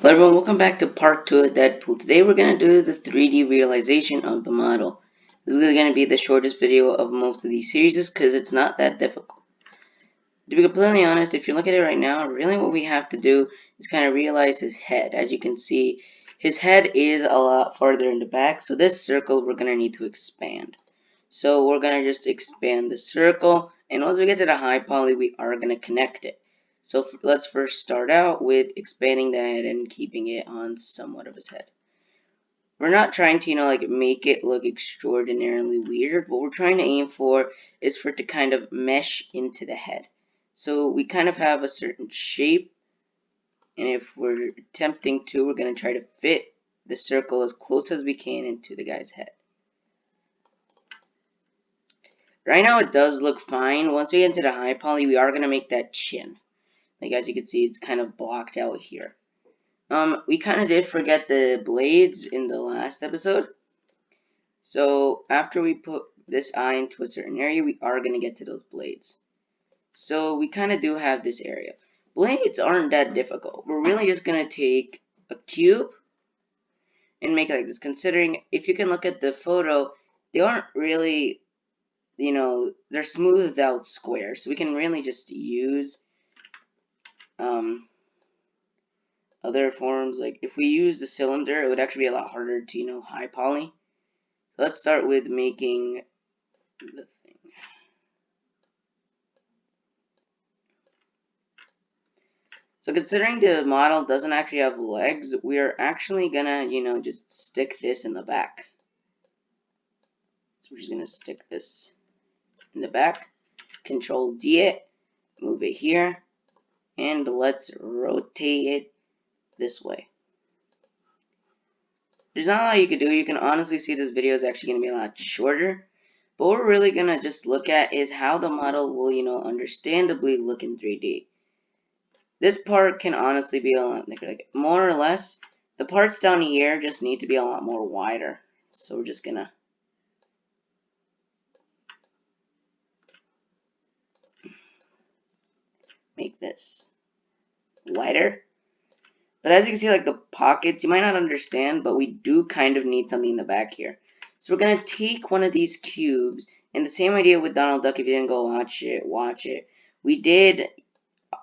Hello everyone, welcome back to part 2 of Deadpool. Today we're going to do the 3D realization of the model. This is going to be the shortest video of most of these series because it's not that difficult. To be completely honest, if you look at it right now, really what we have to do is kind of realize his head. As you can see, his head is a lot farther in the back, so this circle we're going to need to expand. So we're going to just expand the circle, and once we get to the high poly, we are going to connect it. So let's first start out with expanding the head and keeping it on somewhat of his head. We're not trying to, like make it look extraordinarily weird. What we're trying to aim for is for it to kind of mesh into the head. So we kind of have a certain shape, and if we're attempting to, we're going to try to fit the circle as close as we can into the guy's head. Right now it does look fine. Once we get into the high poly, we are going to make that chin. Like as you can see, it's kind of blocked out here. We kind of did forget the blades in the last episode. So after we put this eye into a certain area, we are going to get to those blades. So we kind of do have this area. Blades aren't that difficult. We're really just going to take a cube and make it like this. Considering if you can look at the photo, they aren't really, they're smoothed out squares. So we can really just use other forms. Like if we use the cylinder, it would actually be a lot harder to, high poly. So let's start with making the thing. So considering the model doesn't actually have legs, we are actually gonna, just stick this in the back. So we're just gonna stick this in the back. Control D it, move it here, and let's rotate it this way. There's not a lot you can do. You can honestly see this video is actually going to be a lot shorter. But what we're really going to just look at is how the model will, understandably look in 3D. This part can honestly be a lot, like more or less, the parts down here just need to be a lot more wider. So we're just going to make this wider. But as you can see, like the pockets, you might not understand, but we do kind of need something in the back here. So we're going to take one of these cubes, and the same idea with Donald Duck. If you didn't go watch it. We did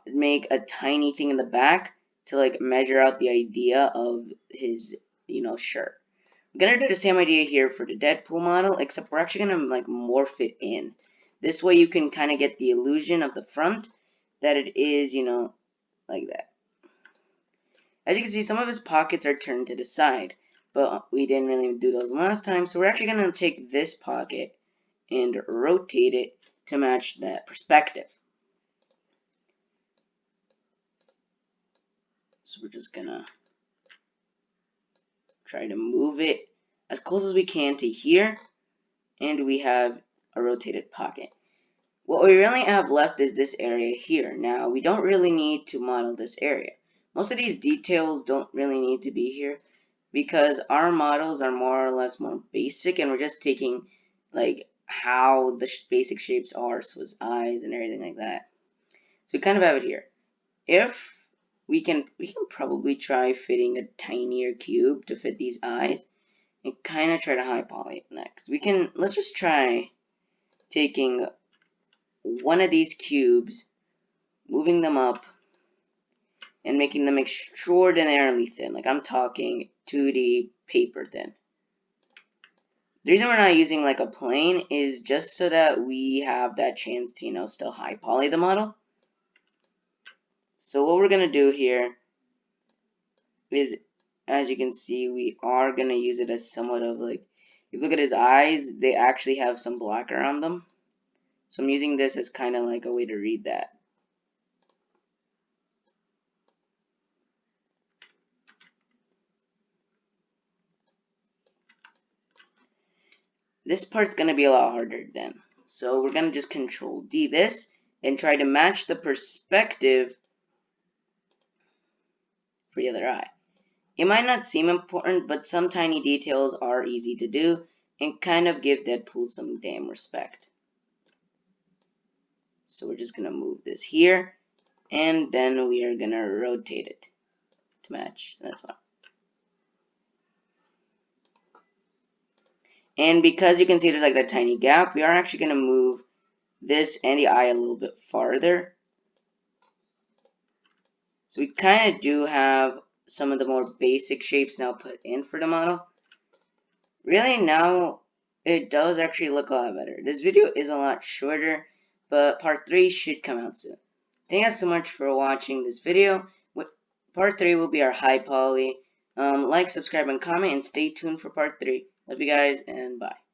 make a tiny thing in the back to like measure out the idea of his, shirt. I'm going to do the same idea here for the Deadpool model, except we're actually going to like morph it in. This way you can kind of get the illusion of the front that it is, like that. As you can see, some of his pockets are turned to the side, but we didn't really do those last time, so we're actually going to take this pocket and rotate it to match that perspective. So we're just going to try to move it as close as we can to here, and we have a rotated pocket. What we really have left is this area here. Now, we don't really need to model this area. Most of these details don't really need to be here because our models are more or less more basic, and we're just taking like how the basic shapes are, so his eyes and everything like that. So we kind of have it here. If we can probably try fitting a tinier cube to fit these eyes and kind of try to high poly it next. Let's just try taking one of these cubes, moving them up, and making them extraordinarily thin. Like I'm talking 2D paper thin. The reason we're not using like a plane is just so that we have that chance to, still high poly the model. So what we're going to do here is, as you can see, we are going to use it as somewhat of like, if you look at his eyes, they actually have some black around them. So I'm using this as kind of like a way to read that. This part's going to be a lot harder then. So we're going to just Control D this and try to match the perspective for the other eye. It might not seem important, but some tiny details are easy to do and kind of give Deadpool some damn respect. So we're just going to move this here, and then we are going to rotate it to match. That's fine. And because you can see there's like that tiny gap, we are actually going to move this and the eye a little bit farther. So we kind of do have some of the more basic shapes now put in for the model. Really, now it does actually look a lot better. This video is a lot shorter, but part 3 should come out soon. Thank you guys so much for watching this video. Part 3 will be our high poly. Like, subscribe, and comment, and stay tuned for part 3. Love you guys, and bye.